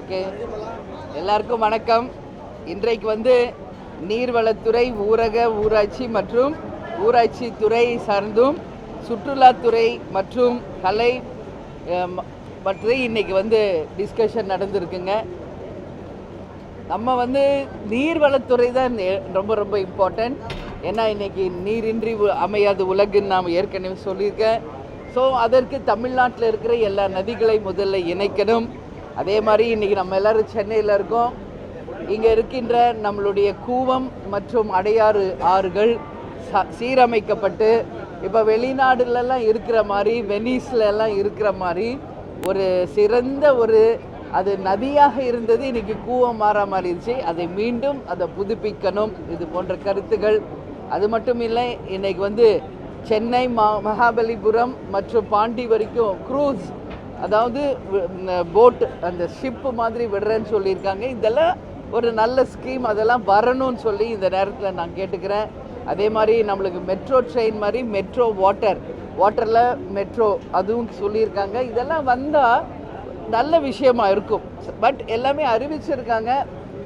Okay, எல்லாருக்கும் வணக்கம். இன்றைக்கு வந்து நீர்வளத்துறை, ஊரக ஊராட்சி மற்றும் ஊராட்சி துறை சார்ந்தும் சுற்றுலாத்துறை மற்றும் கலை பற்றி இன்னைக்கு வந்து டிஸ்கஷன் நடந்திருக்குங்க. நம்ம வந்து நீர்வளத்துறை தான் ரொம்ப ரொம்ப இம்பார்ட்டன்ட். ஏன்னா இன்றைக்கி நீரின்றி அமையாத உலகுன்னு நாம் ஏற்கனவே சொல்லியிருக்கேன். ஸோ அதற்கு தமிழ்நாட்டில் இருக்கிற எல்லா நதிகளை முதல்ல இணைக்கணும். அதே மாதிரி இன்றைக்கி நம்ம எல்லோரும் சென்னையில் இருக்கோம். இங்கே இருக்கின்ற நம்மளுடைய கூவம் மற்றும் அடையாறு ஆறுகள் சீரமைக்கப்பட்டு இப்போ வெளிநாடுலலாம் இருக்கிற மாதிரி, வெனிஸ்லலாம் இருக்கிற மாதிரி ஒரு சிறந்த ஒரு அது நதியாக இருந்தது, இன்றைக்கி கூவம் மாற மாறிடுச்சு. அதை மீண்டும் அதை புதுப்பிக்கணும். இது போன்ற கருத்துக்கள். அது மட்டும் இல்லை, இன்றைக்கி வந்து சென்னை மகாபலிபுரம் மற்றும் பாண்டி வரைக்கும் க்ரூஸ், அதாவது போட், அந்த ஷிப்பு மாதிரி விடுறேன்னு சொல்லியிருக்காங்க. இதெல்லாம் ஒரு நல்ல ஸ்கீம். அதெல்லாம் வரணும்னு சொல்லி இந்த நேரத்தில் நான் கேட்டுக்கிறேன். அதே மாதிரி நம்மளுக்கு மெட்ரோ ட்ரெயின் மாதிரி மெட்ரோ வாட்டரில் மெட்ரோ அதுவும் சொல்லியிருக்காங்க. இதெல்லாம் வந்தால் நல்ல விஷயமா இருக்கும். பட் எல்லாமே அறிவிச்சிருக்காங்க.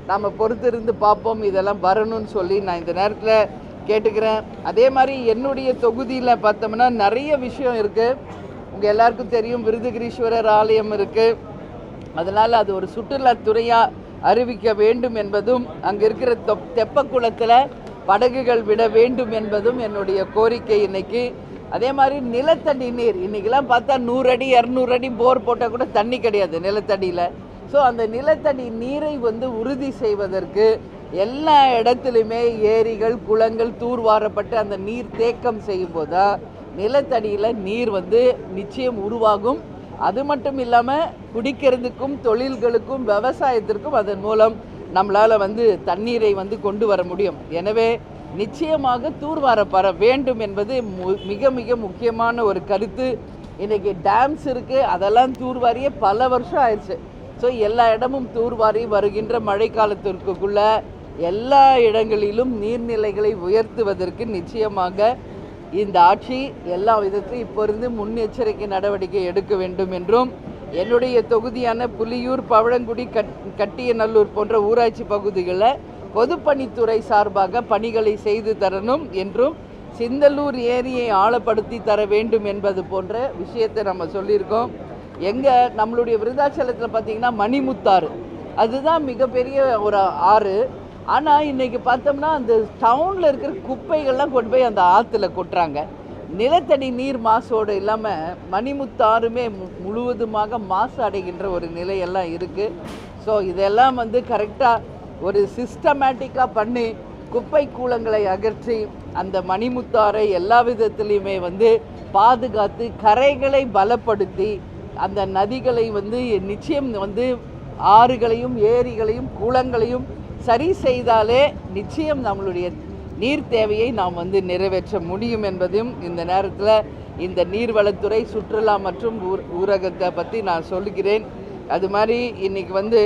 நாம் பொறுத்திருந்து பார்ப்போம். இதெல்லாம் வரணும்னு சொல்லி நான் இந்த நேரத்தில் கேட்டுக்கிறேன். அதே மாதிரி என்னுடைய தொகுதியில் பார்த்தோம்னா நிறைய விஷயம் இருக்குது. உங்கள் எல்லாருக்கும் தெரியும், விருதுகிரீஸ்வரர் ஆலயம் இருக்குது. அதனால் அது ஒரு சுற்றுலாத்துறையாக அறிவிக்க வேண்டும் என்பதும், அங்கே இருக்கிற தெப்பக்குளத்தில் படகுகள் விட வேண்டும் என்பதும் என்னுடைய கோரிக்கை இன்னைக்கு. அதே மாதிரி நிலத்தடி நீர், இன்றைக்கெல்லாம் பார்த்தா 100 அடி 200 அடி போர் போட்டால் கூட தண்ணி கிடையாது நிலத்தடியில். ஸோ அந்த நிலத்தடி நீரை வந்து உறுதி செய்வதற்கு எல்லா இடத்துலையுமே ஏரிகள், குளங்கள் தூர்வாரப்பட்டு அந்த நீர் தேக்கம் செய்யும் போதுதான் நிலத்தடியில் நீர் வந்து நிச்சயம் உருவாகும். அது மட்டும் இல்லாமல் குடிக்கிறதுக்கும், தொழில்களுக்கும், விவசாயத்திற்கும் அதன் மூலம் நம்மளால் வந்து தண்ணீரை வந்து கொண்டு வர முடியும். எனவே நிச்சயமாக தூர்வாரப்பட வேண்டும் என்பது மிக மிக முக்கியமான ஒரு கருத்து. இன்றைக்கி டேம்ஸ் இருக்குது, அதெல்லாம் தூர்வாரியே பல வருஷம் ஆயிடுச்சு. ஸோ எல்லா இடமும் தூர்வாரி வருகின்ற மழைக்காலத்திற்குள்ள எல்லா இடங்களிலும் நீர்நிலைகளை உயர்த்துவதற்கு நிச்சயமாக இந்த ஆட்சி எல்லா விதத்திலும் இப்போ இருந்து முன்னெச்சரிக்கை நடவடிக்கை எடுக்க வேண்டும் என்றும், என்னுடைய தொகுதியான புலியூர், பவழங்குடி, கட்டியநல்லூர் போன்ற ஊராட்சி பகுதிகளில் பொதுப்பணித்துறை சார்பாக பணிகளை செய்து தரணும் என்றும், சிந்தலூர் ஏரியை ஆழப்படுத்தி தர வேண்டும் என்பது போன்ற விஷயத்தை நம்ம சொல்லியிருக்கோம். நம்மளுடைய விருதாச்சலத்தில் பார்த்திங்கன்னா மணிமுத்தாறு, அதுதான் மிகப்பெரிய ஒரு ஆறு. ஆனால் இன்றைக்கி பார்த்தோம்னா அந்த டவுனில் இருக்கிற குப்பைகள்லாம் கொண்டு போய் அந்த ஆற்றுல கொட்டுறாங்க. நிலத்தடி நீர் மாசோடு இல்லாமல் மணிமுத்தாறுமே முழுவதுமாக மாசு அடைகின்ற ஒரு நிலையெல்லாம் இருக்குது. ஸோ இதெல்லாம் வந்து கரெக்டாக ஒரு சிஸ்டமேட்டிக்காக பண்ணி குப்பை கூலங்களை அகற்றி அந்த மணிமுத்தாறை எல்லா விதத்துலேயுமே வந்து பாதுகாத்து கரைகளை பலப்படுத்தி அந்த நதிகளை வந்து நிச்சயம் வந்து ஆறுகளையும் ஏரிகளையும் குளங்களையும் சரி செய்தாலே நிச்சயம் நம்மளுடைய நீர் தேவையை நாம் வந்து நிறைவேற்ற முடியும் என்பதையும் இந்த நேரத்தில் இந்த நீர்வளத்துறை, சுற்றுலா மற்றும் ஊரகத்தை பற்றி நான் சொல்லுகிறேன். அது மாதிரி இன்றைக்கி வந்து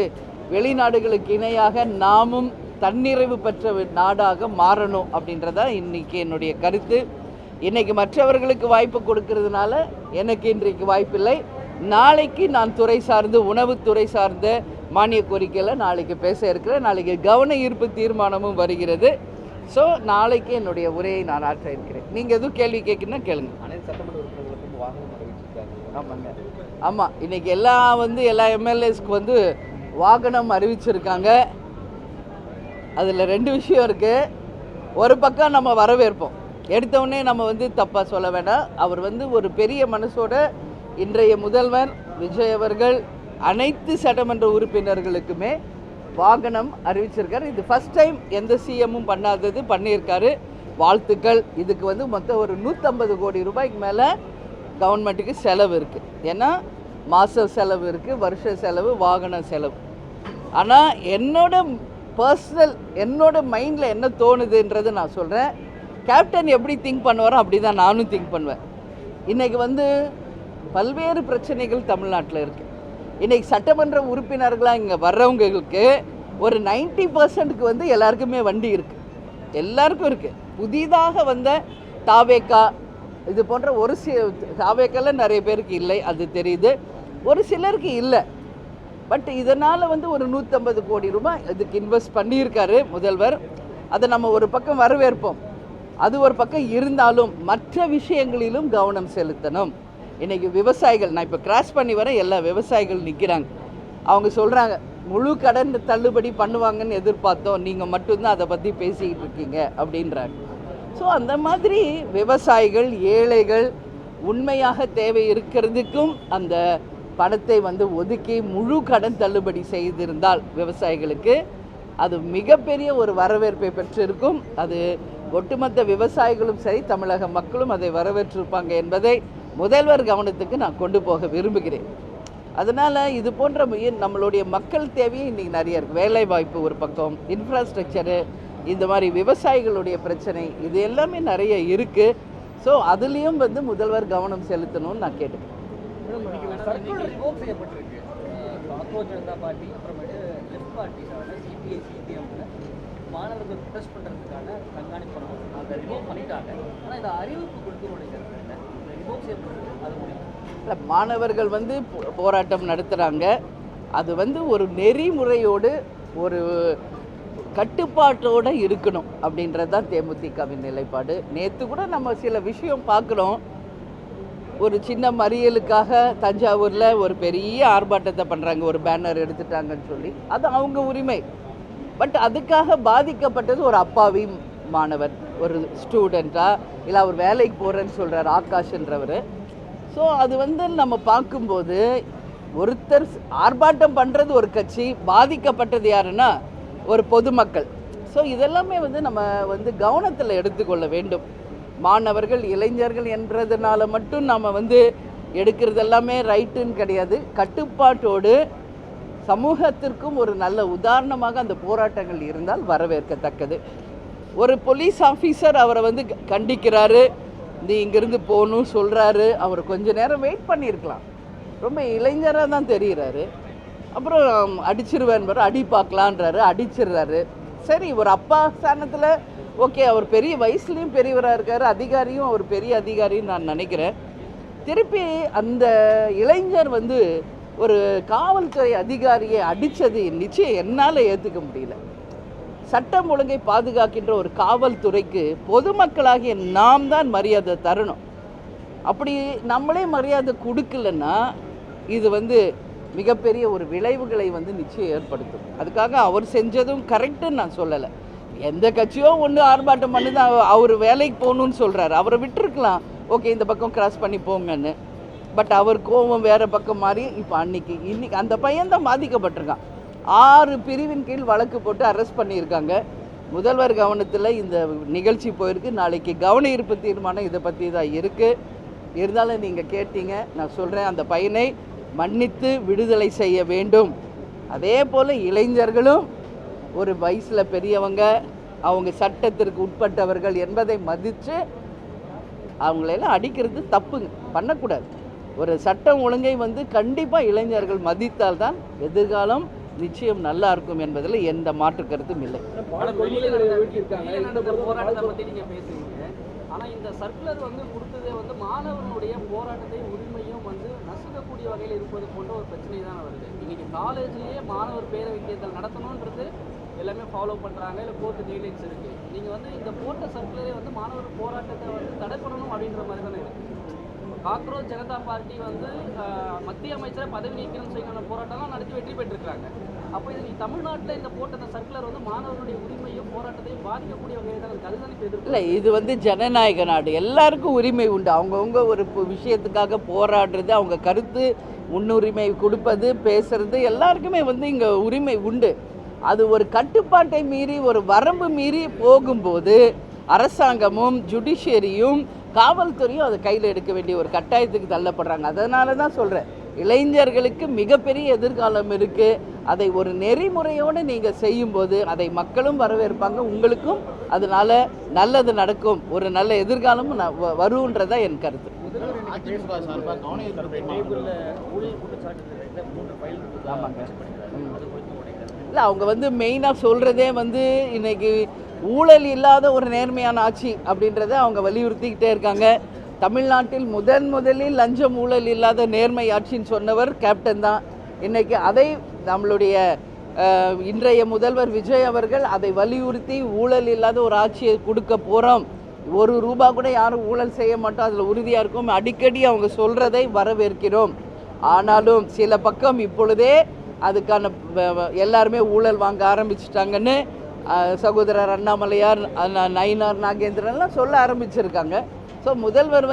வெளிநாடுகளுக்கு இணையாக நாமும் தன்னிறைவு பெற்ற நாடாக மாறணும் அப்படின்றதான் இன்றைக்கி என்னுடைய கருத்து. இன்றைக்கி மற்றவர்களுக்கு வாய்ப்பு கொடுக்கறதுனால எனக்கு இன்றைக்கு வாய்ப்பில்லை. நாளைக்கு நான் துறை சார்ந்து, உணவுத்துறை சார்ந்த மானிய கோரிக்கையில் நாளைக்கு பேச இருக்கிறேன். நாளைக்கு கவன ஈர்ப்பு தீர்மானமும் வருகிறது. ஸோ நாளைக்கு என்னுடைய உரையை நான் ஆற்ற இருக்கிறேன். நீங்கள் எதுவும் கேள்வி கேட்கணுன்னா கேளுங்க. அனைத்து சட்டமன்ற உறுப்பினர்களுக்கும் வாகனம் அறிவிச்சிருக்காங்க. ஆமாங்க, ஆமாம். இன்றைக்கி எல்லா எம்எல்ஏஸ்க்கு வந்து வாகனம் அறிவிச்சிருக்காங்க. அதில் 2 விஷயம் இருக்குது. ஒரு பக்கம் நம்ம வரவேற்போம், எடுத்தவுடனே நம்ம வந்து தப்பாக சொல்ல வேண்டாம். அவர் வந்து ஒரு பெரிய மனசோட இன்றைய முதல்வர் விஜய் அவர்கள் அனைத்து சட்டமன்ற உறுப்பினர்களுக்குமே வாகனம் அறிவிச்சிருக்காரு. இது ஃபஸ்ட் டைம் எந்த சிஎம்மும் பண்ணாதது பண்ணியிருக்காரு. வாழ்த்துக்கள். இதுக்கு வந்து மொத்தம் ஒரு 150 கோடி ரூபாய்க்கு மேலே கவர்மெண்ட்டுக்கு செலவு இருக்குது. ஏன்னா மாத செலவு இருக்குது, வருஷ செலவு, வாகன செலவு. ஆனால் என்னோட மைண்டில் என்ன தோணுதுன்றது நான் சொல்கிறேன். கேப்டன் எப்படி திங்க் பண்ணுவாரோ அப்படி தான் நானும் திங்க் பண்ணுவேன். இன்றைக்கி வந்து பல்வேறு பிரச்சனைகள் தமிழ்நாட்டில் இருக்குது. இன்றைக்கி சட்டமன்ற உறுப்பினர்களாக இங்கே வர்றவங்களுக்கு ஒரு 90% வந்து எல்லாருக்குமே வண்டி இருக்குது, எல்லாருக்கும் இருக்குது. புதிதாக வந்த தாவேக்கா இது போன்ற ஒரு தாவேக்கால நிறைய பேருக்கு இல்லை, அது தெரியுது. ஒரு சிலருக்கு இல்லை. பட் இதனால் வந்து ஒரு 150 கோடி ரூபாய் இதுக்கு இன்வெஸ்ட் பண்ணியிருக்காரு முதல்வர். அதை நம்ம ஒரு பக்கம் வரவேற்போம். அது ஒரு பக்கம் இருந்தாலும் மற்ற விஷயங்களிலும் கவனம் செலுத்தணும். இன்றைக்கி விவசாயிகள், நான் இப்போ கிராஸ் பண்ணி வர எல்லா விவசாயிகள் நிற்கிறாங்க. அவங்க சொல்கிறாங்க, முழு கடன் தள்ளுபடி பண்ணுவாங்கன்னு எதிர்பார்த்தோம், நீங்கள் மட்டும்தான் அதை பற்றி பேசிக்கிட்டு இருக்கீங்க அப்படின்றாங்க. ஸோ அந்த மாதிரி விவசாயிகள், ஏழைகள் உண்மையாக தேவை இருக்கிறதுக்கும் அந்த பணத்தை வந்து ஒதுக்கி முழு கடன் தள்ளுபடி செய்திருந்தால் விவசாயிகளுக்கு அது மிகப்பெரிய ஒரு வரவேற்பை பெற்றிருக்கும். அது ஒட்டுமொத்த விவசாயிகளும் சரி, தமிழக மக்களும் அதை வரவேற்றிருப்பாங்க என்பதை முதல்வர் கவனத்துக்கு நான் கொண்டு போக விரும்புகிறேன். அதனால் இது போன்ற நம்மளுடைய மக்கள் தேவையும் இன்றைக்கி நிறைய இருக்குது. வேலை வாய்ப்பு ஒரு பக்கம், இன்ஃப்ராஸ்ட்ரக்சரு, இந்த மாதிரி விவசாயிகளுடைய பிரச்சனை, இது எல்லாமே நிறைய இருக்குது. ஸோ அதுலேயும் வந்து முதல்வர் கவனம் செலுத்தணும்னு நான் கேட்டுக்கிறேன். மாணவர்கள் ப்ரொடெஸ்ட் பண்ணுறதுக்கான கண்காணிப்பு அதை ரிமூவ் பண்ணிட்டாங்க. ஆனால் இந்த அறிவிப்பு கொடுத்து ரிமூவ் செய்யப்படுறது அது முடியும் இல்லை. மாணவர்கள் வந்து போராட்டம் நடத்துகிறாங்க. அது வந்து ஒரு நெறிமுறையோடு ஒரு கட்டுப்பாட்டோடு இருக்கணும் அப்படின்றது தான் தேமுதிகவின் நிலைப்பாடு. நேற்று கூட நம்ம சில விஷயம் பார்க்குறோம். ஒரு சின்ன மறியலுக்காக தஞ்சாவூரில் ஒரு பெரிய ஆர்ப்பாட்டத்தை பண்ணுறாங்க, ஒரு பேனர் எடுத்துட்டாங்கன்னு சொல்லி. அது அவங்க உரிமை. பட் அதுக்காக பாதிக்கப்பட்டது ஒரு அப்பாவி மாணவர், ஒரு ஸ்டூடெண்ட்டாக, இல்லை அவர் வேலைக்கு போகிறேன்னு சொல்கிறார் ஆகாஷ்ன்றவர். ஸோ அது வந்து நம்ம பார்க்கும்போது ஒருத்தர் ஆர்ப்பாட்டம் பண்ணுறது ஒரு கட்சி, பாதிக்கப்பட்டது யாருன்னா ஒரு பொதுமக்கள். ஸோ இதெல்லாமே வந்து நம்ம வந்து கவனத்தில் எடுத்துக்கொள்ள வேண்டும். மாணவர்கள், இளைஞர்கள் என்றதுனால மட்டும் நம்ம வந்து எடுக்கிறது எல்லாமே ரைட்டுன்னு கிடையாது. கட்டுப்பாட்டோடு சமூகத்திற்கும் ஒரு நல்ல உதாரணமாக அந்த போராட்டங்கள் இருந்தால் வரவேற்கத்தக்கது. ஒரு போலீஸ் ஆஃபீஸர் அவரை வந்து கண்டிக்கிறாரு, நீ இங்கேருந்து போகணும் சொல்கிறாரு. அவர் கொஞ்ச நேரம் வெயிட் பண்ணியிருக்கலாம். ரொம்ப இளைஞராக தான் தெரிகிறாரு. அப்புறம் அடிச்சிருவேன், அடி பார்க்கலான்றாரு, அடிச்சிடுறாரு. சரி, ஒரு அப்பா ஸ்தானத்தில் ஓகே, அவர் பெரிய வயசுலேயும் பெரியவராக இருக்கார், அதிகாரியும் அவர் பெரிய அதிகாரின்னு நான் நினைக்கிறேன். திருப்பி அந்த இளைஞர் வந்து ஒரு காவல்துறை அதிகாரியை அடித்தது நிச்சயம் என்னால் ஏற்றுக்க முடியல. சட்டம் ஒழுங்கை பாதுகாக்கின்ற ஒரு காவல்துறைக்கு பொதுமக்களாகிய நாம் தான் மரியாதை தரணும். அப்படி நம்மளே மரியாதை கொடுக்கலன்னா இது வந்து மிகப்பெரிய ஒரு விளைவுகளை வந்து நிச்சயம் ஏற்படுத்தும். அதுக்காக அவர் செஞ்சதும் கரெக்டுன்னு நான் சொல்லலை. எந்த கட்சியோ ஒன்று ஆர்ப்பாட்டம் பண்ணி தான் அவர் வேலைக்கு போகணுன்னு சொல்கிறாரு. அவரை விட்டுருக்கலாம், ஓகே இந்த பக்கம் கிராஸ் பண்ணி போங்கன்னு. பட் அவர் கோபம் வேறு பக்கம் மாறி இப்போ இன்னைக்கு அந்த பையன்தான் பாதிக்கப்பட்டிருக்கான். 6 பிரிவின் கீழ் வழக்கு போட்டு அரெஸ்ட் பண்ணியிருக்காங்க. முதல்வர் கவனத்தில் இந்த நிகழ்ச்சி போயிருக்கு. நாளைக்கு கவன ஈர்ப்பு தீர்மானம் இதை பற்றி தான் இருக்குது. இருந்தாலும் நீங்கள் கேட்டீங்க, நான் சொல்கிறேன், அந்த பையனை மன்னித்து விடுதலை செய்ய வேண்டும். அதே போல் இளைஞர்களும் ஒரு வயசில் பெரியவங்க, அவங்க சட்டத்திற்கு உட்பட்டவர்கள் என்பதை மதித்து அவங்களெல்லாம் அடிக்கிறது தப்புங்க, பண்ணக்கூடாது. ஒரு சட்டம் ஒழுங்கை வந்து கண்டிப்பாக இளைஞர்கள் மதித்தால்தான் எதிர்காலம் நிச்சயம் நல்லா இருக்கும் என்பதில் எந்த மாற்று கருத்தும் இல்லை. போராட்டத்தை பற்றி நீங்கள் பேசுறீங்க, ஆனால் இந்த சர்க்குலர் வந்து கொடுத்ததே வந்து மாணவர்களுடைய போராட்டத்தை உரிமையும் வந்து நசுக்கக்கூடிய வகையில் இருப்பது போன்ற ஒரு பிரச்சனை தான் வருது. இன்னைக்கு காலேஜ்லேயே மாணவர் பேரவை தேர்தல் நடத்தணுன்றது எல்லாமே ஃபாலோ பண்ணுறாங்க, இல்லை கோர்ட்டு கைட்லைன்ஸ் இருக்குது. நீங்கள் வந்து இந்த போட்ட சர்க்குலரே வந்து மாணவர் போராட்டத்தை வந்து தடை பண்ணணும் அப்படின்ற மாதிரி தானே இருக்குது. காக்ரோச் ஜனதா பார்ட்டி வந்து மத்திய அமைச்சரை பதவி நீக்கணும்னு சொல்லி போராட்டம்லாம் நடத்தி வெற்றி பெற்றிருக்காங்க. அப்போ இது தமிழ்நாட்டில் இந்த போட்ட சர்க்குலர் வந்து மாணவர்களுடைய உரிமையும் போராட்டத்தையும் பாதிக்கக்கூடிய வகையில் தான் இருக்குது. அதுதான் இப்போ எதிர்ப்பு. இல்லை, இது வந்து ஜனநாயக நாடு, எல்லாருக்கும் உரிமை உண்டு. அவங்கவுங்க ஒரு விஷயத்துக்காக போராடுறது, அவங்க கருத்து முன்னுரிமை கொடுப்பது, பேசுறது, எல்லாருக்குமே வந்து இங்கே உரிமை உண்டு. அது ஒரு கட்டுப்பாட்டை மீறி, ஒரு வரம்பு மீறி போகும்போது அரசாங்கமும் ஜுடிஷியரியும் காவல்துறையும் அதை கையில் எடுக்க வேண்டிய ஒரு கட்டாயத்துக்கு தள்ளப்படுறாங்க. அதனால தான் சொல்கிறேன், இளைஞர்களுக்கு மிகப்பெரிய எதிர்காலம் இருக்குது. அதை ஒரு நெறிமுறையோடு நீங்கள் செய்யும்போது அதை மக்களும் வரவேற்பாங்க, உங்களுக்கும் அதனால் நல்லது நடக்கும், ஒரு நல்ல எதிர்காலமும் வருன்றதான் என் கருத்து. இல்லை, அவங்க வந்து மெயினாக சொல்கிறதே வந்து இன்றைக்கி ஊழல் இல்லாத ஒரு நேர்மையான ஆட்சி அப்படின்றத அவங்க வலியுறுத்திக்கிட்டே இருக்காங்க. தமிழ்நாட்டில் முதலில் லஞ்சம் ஊழல் இல்லாத நேர்மை ஆட்சின்னு சொன்னவர் கேப்டன் தான். இன்றைக்கி அதை நம்மளுடைய இன்றைய முதல்வர் விஜய் அவர்கள் அதை வலியுறுத்தி ஊழல் இல்லாத ஒரு ஆட்சியை கொடுக்க போகிறோம், ஒரு ரூபா கூட யாரும் ஊழல் செய்ய மாட்டோம், அதில் உறுதியாக இருக்கும், அடிக்கடி அவங்க சொல்கிறதை வரவேற்கிறோம். ஆனாலும் சில பக்கம் இப்பொழுதே அதுக்கான எல்லாருமே ஊழல் வாங்க ஆரம்பிச்சிட்டாங்கன்னு சகோதரர் அண்ணாமலையார், நயினார் நாகேந்திரன்லாம் சொல்ல ஆரம்பிச்சிருக்காங்க. ஸோ முதல்வர்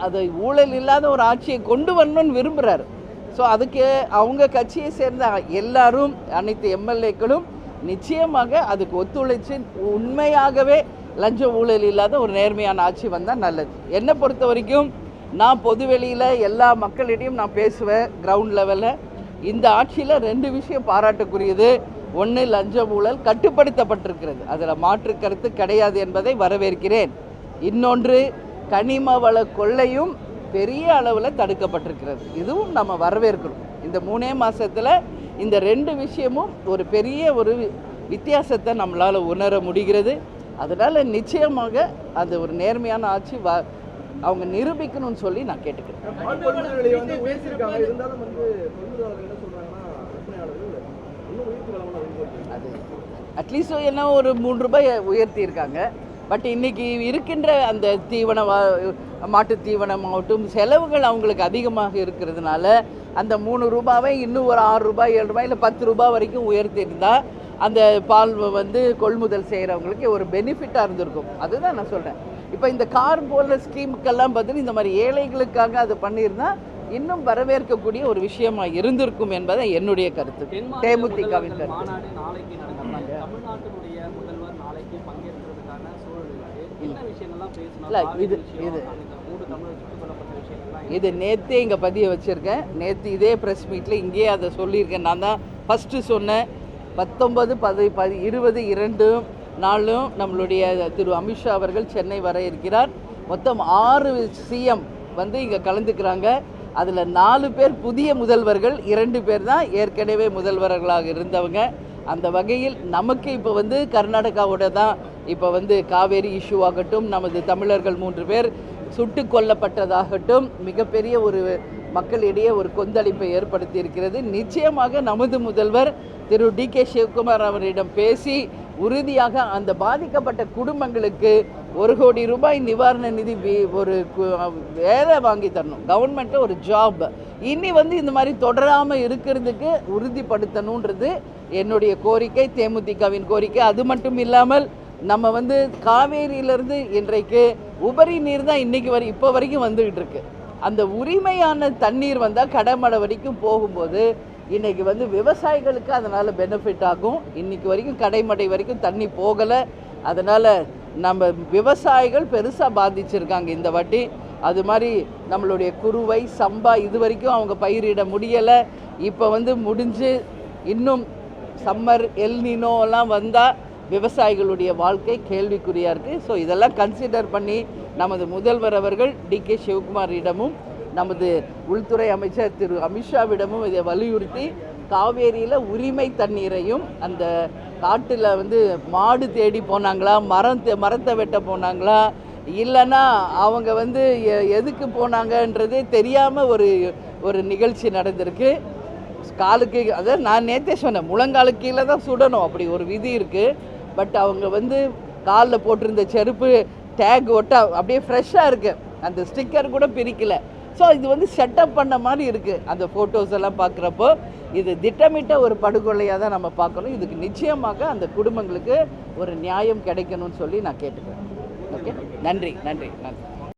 அதை ஊழல் இல்லாத ஒரு ஆட்சியை கொண்டு வரணும்னு விரும்புகிறார். ஸோ அதுக்கு அவங்க கட்சியை சேர்ந்த எல்லாரும், அனைத்து எம்எல்ஏக்களும் நிச்சயமாக அதுக்கு ஒத்துழைச்சு உண்மையாகவே லஞ்ச ஊழல் இல்லாத ஒரு நேர்மையான ஆட்சி வந்தால் நல்லது. என்னை பொறுத்த வரைக்கும் நான் பொதுவெளியில் எல்லா மக்களிடையும் நான் பேசுவேன். கிரவுண்ட் லெவலில் இந்த ஆட்சியில் 2 விஷயம் பாராட்டுக்குரியது. ஒன்று, லஞ்ச ஊழல் கட்டுப்படுத்தப்பட்டிருக்கிறது, அதில் மாற்று கருத்து கிடையாது என்பதை வரவேற்கிறேன். இன்னொன்று, கனிம வள கொள்ளையும் பெரிய அளவில் தடுக்கப்பட்டிருக்கிறது, இதுவும் நம்ம வரவேற்கிறோம். இந்த 3 மாதத்தில் இந்த 2 விஷயமும் ஒரு பெரிய ஒரு வித்தியாசத்தை நம்மளால் உணர முடிகிறது. அதனால் நிச்சயமாக அது ஒரு நேர்மையான ஆட்சி அவங்க நிரூபிக்கணும்னு சொல்லி நான் கேட்டுக்கிறேன். அது அட்லீஸ்ட் என்ன ஒரு 3 ரூபாய் உயர்த்தியிருக்காங்க. பட் இன்றைக்கி இருக்கின்ற அந்த மாட்டு தீவனமாகட்டும் செலவுகள் அவங்களுக்கு அதிகமாக இருக்கிறதுனால அந்த 3 ரூபாவை இன்னும் ஒரு 6 ரூபாய் 7 ரூபாய் இல்லை 10 ரூபாய் வரைக்கும் உயர்த்தியிருந்தால் அந்த பால் கொள்முதல் செய்கிறவங்களுக்கு ஒரு பெனிஃபிட்டாக இருந்திருக்கும். அதுதான் நான் சொல்கிறேன். இப்போ இந்த கார் போன்ற ஸ்கீமுக்கெல்லாம் பார்த்தீங்கன்னா இந்த மாதிரி ஏழைகளுக்காக அது பண்ணியிருந்தால் இன்னும் வரவேற்கக்கூடிய ஒரு விஷயமா இருந்திருக்கும் என்பதை என்னுடைய கருத்து, தேமுதிகவின் கருத்து. இல்லை, இது நேற்றே இங்கே பதிய வச்சுருக்கேன். நேற்று இதே ப்ரெஸ் மீட்டில் இங்கேயே அதை சொல்லியிருக்கேன். நான் தான் ஃபஸ்ட்டு சொன்னேன். 19, 10, 20, 2 நாளும் நம்மளுடைய திரு அமித்ஷா அவர்கள் சென்னை வர இருக்கிறார். மொத்தம் 6 சிஎம் இங்கே கலந்துக்கிறாங்க. அதில் 4 பேர் புதிய முதல்வர்கள், 2 பேர் தான் ஏற்கனவே முதல்வர்களாக இருந்தவங்க. அந்த வகையில் நமக்கு இப்போ கர்நாடகாவோட தான் இப்போ காவேரி இஷ்யூ ஆகட்டும், நமது தமிழர்கள் 3 பேர் சுட்டு கொல்லப்பட்டதாகட்டும், மிகப்பெரிய ஒரு மக்களிடையே ஒரு கொந்தளிப்பை ஏற்படுத்தி இருக்கிறது. நிச்சயமாக நமது முதல்வர் திரு டிகே சிவகுமார் அவரிடம் பேசி உறுதியாக அந்த பாதிக்கப்பட்ட குடும்பங்களுக்கு 1 கோடி ரூபாய் நிவாரண நிதி ஒரு வேலை வாங்கி தரணும், கவர்மெண்ட்டில் ஒரு ஜாப் இனி இந்த மாதிரி தொடராமல் இருக்கிறதுக்கு உறுதிப்படுத்தணுன்றது என்னுடைய கோரிக்கை, தேமுதிகவின் கோரிக்கை. அது மட்டும் இல்லாமல் நம்ம காவேரியிலேருந்து இன்றைக்கு உபரி நீர் தான் இன்றைக்கி இப்போ வரைக்கும் வந்துக்கிட்டு இருக்கு. அந்த உரிமையான தண்ணீர் வந்தால் கடமடை வரைக்கும் போகும்போது இன்றைக்கி விவசாயிகளுக்கு அதனால் பெனிஃபிட் ஆகும். இன்றைக்கி வரைக்கும் கடைமடை வரைக்கும் தண்ணி போகலை. அதனால் நம்ம விவசாயிகள் பெருசாக பாதிச்சிருக்காங்க இந்த வாட்டி. அது மாதிரி நம்மளுடைய குறுவை சம்பா இது வரைக்கும் அவங்க பயிரிட முடியலை. இப்போ முடிஞ்சு இன்னும் சம்மர் எல்னினோலாம் வந்தால் விவசாயிகளுடைய வாழ்க்கை கேள்விக்குறியாக இருக்குது. ஸோ இதெல்லாம் கன்சிடர் பண்ணி நமது முதல்வர் அவர்கள் டிகே சிவகுமாரிடமும் நமது உள்துறை அமைச்சர் திரு அமித்ஷாவிடமும் இதை வலியுறுத்தி காவேரியில் உரிமை தண்ணீரையும், அந்த காட்டில் மாடு தேடி போனாங்களா, மரத்தை வெட்ட போனாங்களா, இல்லைன்னா அவங்க எதுக்கு போனாங்கன்றதே தெரியாமல் ஒரு நிகழ்ச்சி நடந்திருக்கு. காலுக்கு அதாவது நான் நேற்றே சொன்னேன், முழங்காலுக்கு கீழே தான் சுடணும், அப்படி ஒரு விதி இருக்குது. பட் அவங்க காலில் போட்டிருந்த செருப்பு டேக் ஒட்ட அப்படியே ஃப்ரெஷ்ஷாக இருக்குது, அந்த ஸ்டிக்கர் கூட பிரிக்கலை. ஸோ இது செட்டப் பண்ண மாதிரி இருக்குது. அந்த ஃபோட்டோஸ் எல்லாம் பார்க்குறப்போ இது திட்டமிட்ட ஒரு படுகொலையாக தான் நம்ம பார்க்கணும். இதுக்கு நிச்சயமாக அந்த குடும்பங்களுக்கு ஒரு நியாயம் கிடைக்கணும்னு சொல்லி நான் கேட்டுக்கிறேன். ஓகே, நன்றி.